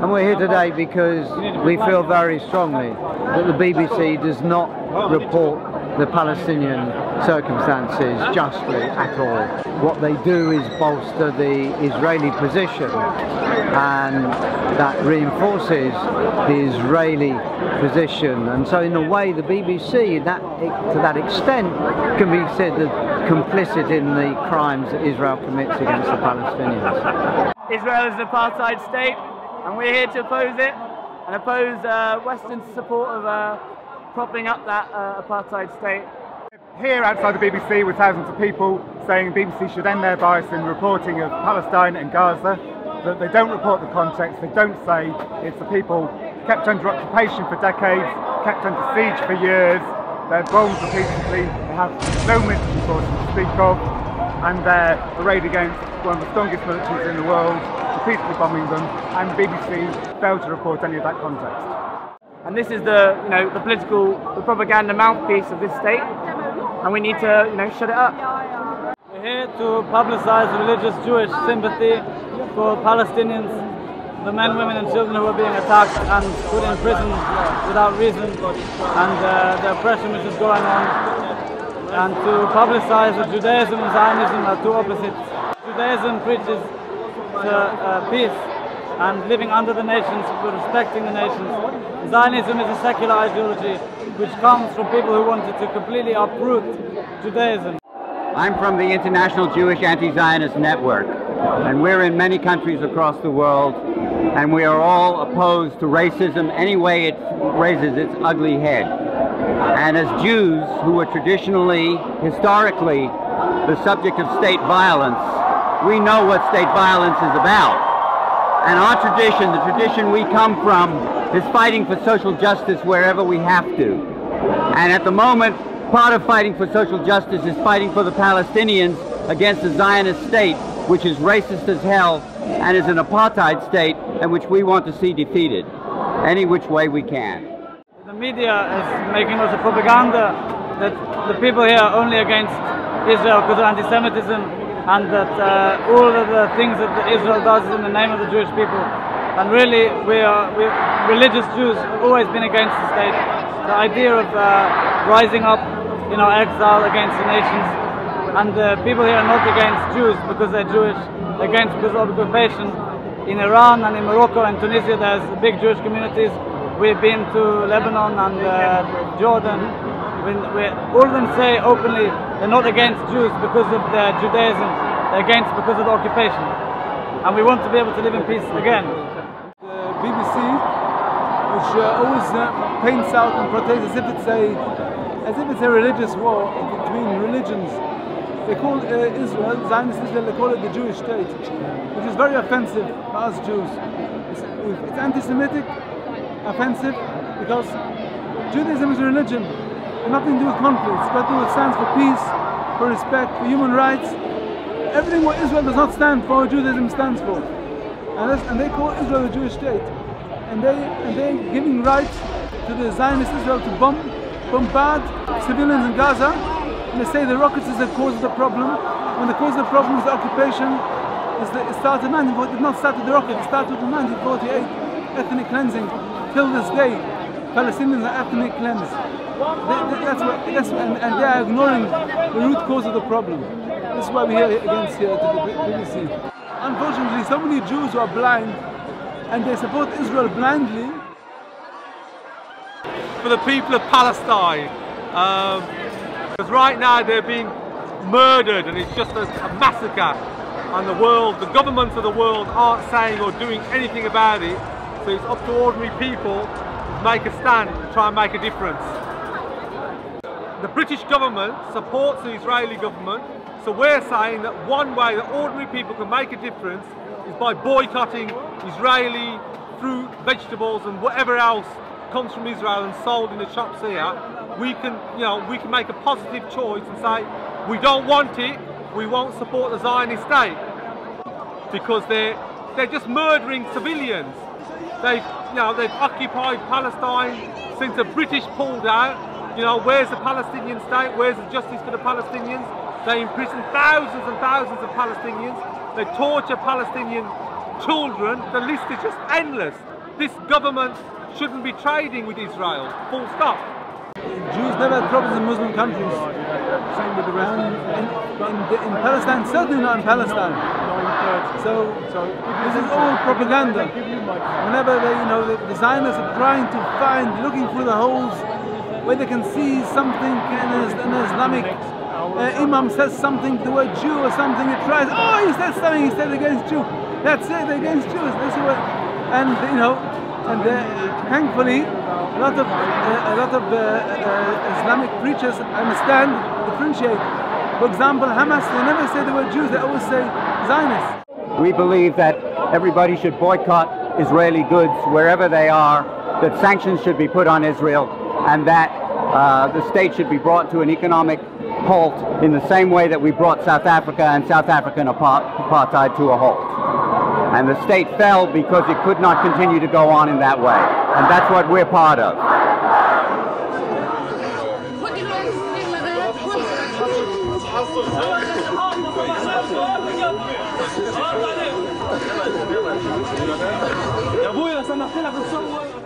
And we're here today because we feel very strongly that the BBC does not report the Palestinian circumstances justly at all. What they do is bolster the Israeli position, and that reinforces the Israeli position. And so in a way the BBC, to that extent, can be said complicit in the crimes that Israel commits against the Palestinians. Israel is an apartheid state, and we're here to oppose it and oppose Western support of propping up that apartheid state. Here outside the BBC with thousands of people saying the BBC should end their bias in reporting of Palestine and Gaza, that they don't report the context, they don't say it's the people kept under occupation for decades, kept under siege for years, they're bombed repeatedly, they have no military forces to speak of, and they're arrayed against one of the strongest militaries in the world, repeatedly bombing them, and the BBC failed to report any of that context. And this is the propaganda mouthpiece of this state, and we need to shut it up. We're here to publicize religious Jewish sympathy for Palestinians, the men, women and children who are being attacked and put in prison without reason, and the oppression which is going on, and to publicize that Judaism and Zionism are two opposites. Judaism preaches peace and living under the nations, but respecting the nations. Zionism is a secular ideology which comes from people who wanted to completely uproot Judaism. I'm from the International Jewish Anti-Zionist Network, and we're in many countries across the world, and we are all opposed to racism any way it raises its ugly head. And as Jews who are historically the subject of state violence, we know what state violence is about. And our tradition, the tradition we come from, is fighting for social justice wherever we have to. And at the moment, part of fighting for social justice is fighting for the Palestinians against the Zionist state, which is racist as hell and is an apartheid state, and which we want to see defeated any which way we can. The media is making lots of propaganda that the people here are only against Israel because of anti-Semitism, and that all of the things that Israel does is in the name of the Jewish people. And really, we're religious Jews have always been against the state. The idea of rising up in our exile against the nations, and the people here are not against Jews because they're Jewish, they're against because of occupation. In Iran and in Morocco and Tunisia there's big Jewish communities. We've been to Lebanon and Jordan. All of them say openly they're not against Jews because of their Judaism, they're against because of the occupation. And we want to be able to live in peace again. The BBC, which always paints out and portrays as if it's a religious war between religions. They call Israel, Zionist Israel, they call it the Jewish state, which is very offensive for us Jews. It's anti-Semitic, offensive, because Judaism is a religion. It's nothing to do with conflict. It's got to do with stands for peace, for respect, for human rights. Everything what Israel does not stand for, Judaism stands for. And they call Israel a Jewish state. And they're giving rights to the Zionist Israel to bombard civilians in Gaza. And they say the rockets is the cause of the problem. When the cause of the problem is the occupation, it started in 1940. It did not start with the rocket, it started in 1948. Ethnic cleansing. Till this day, Palestinians are ethnic cleansed. And they are ignoring the root cause of the problem. This is why we're here against the BBC. Unfortunately, so many Jews who are blind and they support Israel blindly. For the people of Palestine, because right now they're being murdered and it's just a massacre, and the governments of the world aren't saying or doing anything about it, so it's up to ordinary people to make a stand and try and make a difference. The British government supports the Israeli government, so we're saying that one way that ordinary people can make a difference is by boycotting Israeli fruit, vegetables and whatever else comes from Israel and sold in the shops here. We can make a positive choice and say we don't want it, we won't support the Zionist state, because they're just murdering civilians. They've occupied Palestine since the British pulled out. Where's the Palestinian state? Where's the justice for the Palestinians? They imprison thousands and thousands of Palestinians. They torture Palestinian children. The list is just endless. this government shouldn't be trading with Israel, full stop. Jews never had problems in Muslim countries. Same with the rest In Palestine, certainly not in Palestine. So this is all propaganda. Whenever the Zionists are trying to find, looking through the holes where they can see something, an Islamic Imam says something, the word Jew or something, it tries, oh, he said something, he said against Jew. That's it, against Jews. This is what, and thankfully, a lot of Islamic preachers understand, differentiate. For example, Hamas, they never say the word Jews, they always say Zionists. We believe that everybody should boycott Israeli goods wherever they are, that sanctions should be put on Israel, and that the state should be brought to an economic halt in the same way that we brought South Africa and South African apartheid to a halt. And the state fell because it could not continue to go on in that way. And that's what we're part of. يا ابويا سامحتنا في الصور